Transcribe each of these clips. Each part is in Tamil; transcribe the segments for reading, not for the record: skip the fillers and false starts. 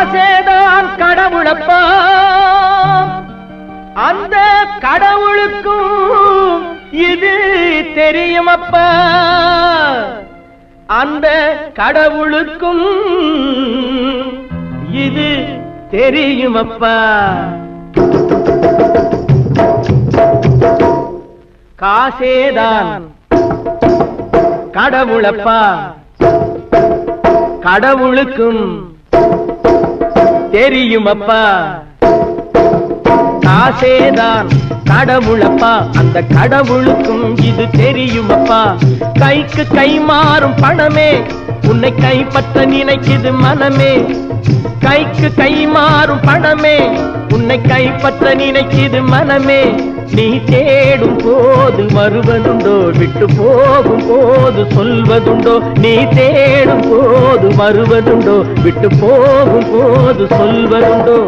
காசேதான் கடவுளப்பா, அந்த கடவுளுக்கும் இது தெரியுமப்பா, அந்த கடவுளுக்கும் இது தெரியுமப்பா. காசேதான் கடவுளப்பா, கடவுளுக்கும் தெரியுமப்பா. காசேதான் கடவுளப்பா, அந்த கடவுளுக்கும் இது தெரியுமப்பா. கைக்கு கை மாறும் பணமே உன்னை கைப்பற்ற நினைக்குது மனமே. கைக்கு கை மாறும் பணமே உன்னை கைப்பற்ற நினைக்குது மனமே. நீ தேடும் போது வருவதுண்டோ, விட்டு போகும் போது சொல்வதுண்டோ. நீ தேடும் போது வருவதுண்டோ, விட்டு போகும் போது சொல்வதுண்டோ.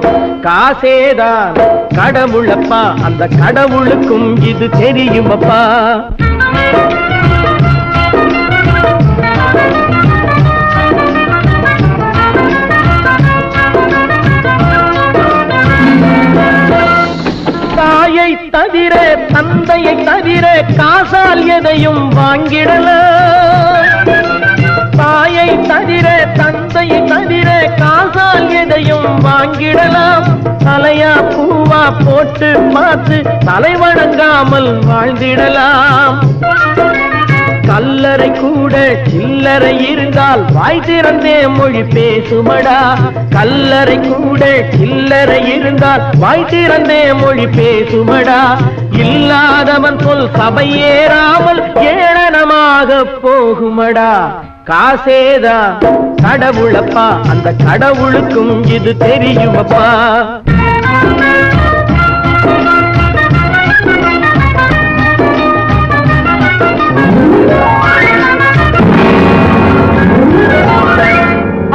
காசேதான் கடவுளப்பா, அந்த கடவுளுக்கும் இது தெரியுமப்பா. தாயை தவிர தந்தையை தவிர காசால் எதையும் வாங்கிடலாம். தாயை தவிர தந்தையை தவிர காசால் எதையும் வாங்கிடலாம். தலையா பூவா போட்டு பார்த்து தலை வணங்காமல் வாழ்ந்திடலாம். கல்லறை கூட சில்லறை இருந்தால் வாய் திறந்தே மொழி பேசுமடா. கல்லறை கூட சில்லறை இருந்தால் வாய் திறந்தே மொழி பேசுமடா. இல்லாதவன் சொல் சபையேறாமல் ஏளனமாக போகுமடா. காசேதான் கடவுளப்பா, அந்த கடவுளுக்கும் இது தெரியுமப்பா.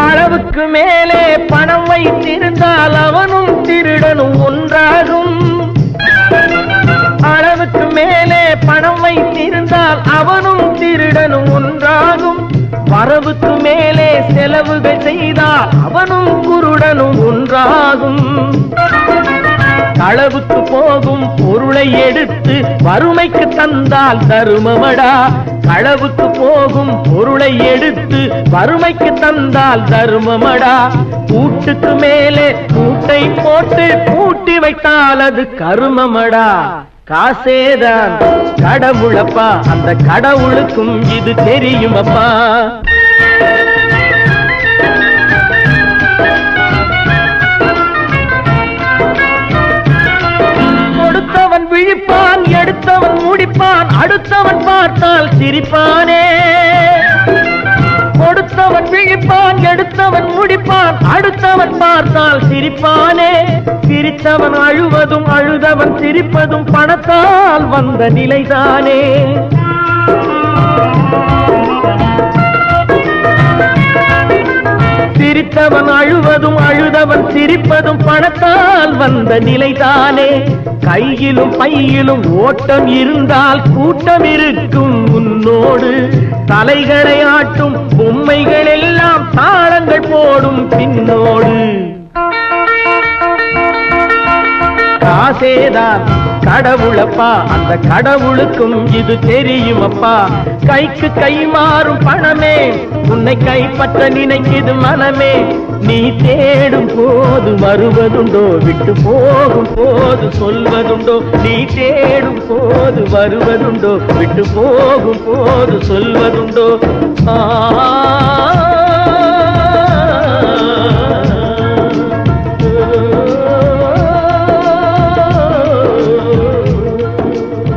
அளவுக்கு மேலே பணம் வைத்திருந்தால் அவனும் திருடனும் ஒன்றாகும். அளவுக்கு மேலே பணம் வைத்திருந்தால் அவனும் திருடனும் ஒன்றாகும். வரவுக்கு மேலே செலவுகள் செய்தால் அவனும் குருடனும் ஒன்றாகும். களவுக்கு போகும் பொருளை எடுத்து வறுமைக்கு தந்தால் தருமமடா. களவுக்கு போகும் பொருளை எடுத்து வறுமைக்கு தந்தால் தருமமடா. கூட்டுக்கு மேலே கூட்டை போட்டு பூட்டி வைத்தால் அது கருமமடா. காசேதான் கடவுளப்பா, அந்த கடவுளுக்கும் இது தெரியுமப்பா. கொடுத்தவன் விழிப்பான், எடுத்தவன் முடிப்பான், அடுத்தவன் பார்த்தால் சிரிப்பானே. கொடுத்தவன் விழிப்பான், எடுத்தவன் முடிப்பான், அடுத்தவன் பார்த்தால் சிரிப்பானே. சிரித்தவன் அழுவதும் அழுதவன் சிரிப்பதும் பணத்தால் வந்த நிலைதானே. சிரித்தவன் அழுவதும் அழுதவன் சிரிப்பதும் பணத்தால் வந்த நிலைதானே. கையிலும் பையிலும் ஓட்டம் இருந்தால் கூட்டம் இருக்கும் உன்னோடு. தலைகளை ஆட்டும் பொம்மைகள் எல்லாம் தாளங்கள் போடும் பின்னோடு. காசேதான் கடவுளப்பா, அந்த கடவுளுக்கும் இது தெரியுமப்பா. கைக்கு கை மாறும் பணமே உன்னை கைப்பற்ற நினைக்குது மனமே. நீ தேடும் போது வருவதுண்டோ, விட்டு போகும் போது சொல்வதுண்டோ. நீ தேடும் போது வருவதுண்டோ, விட்டு போகும் போது சொல்வதுண்டோ.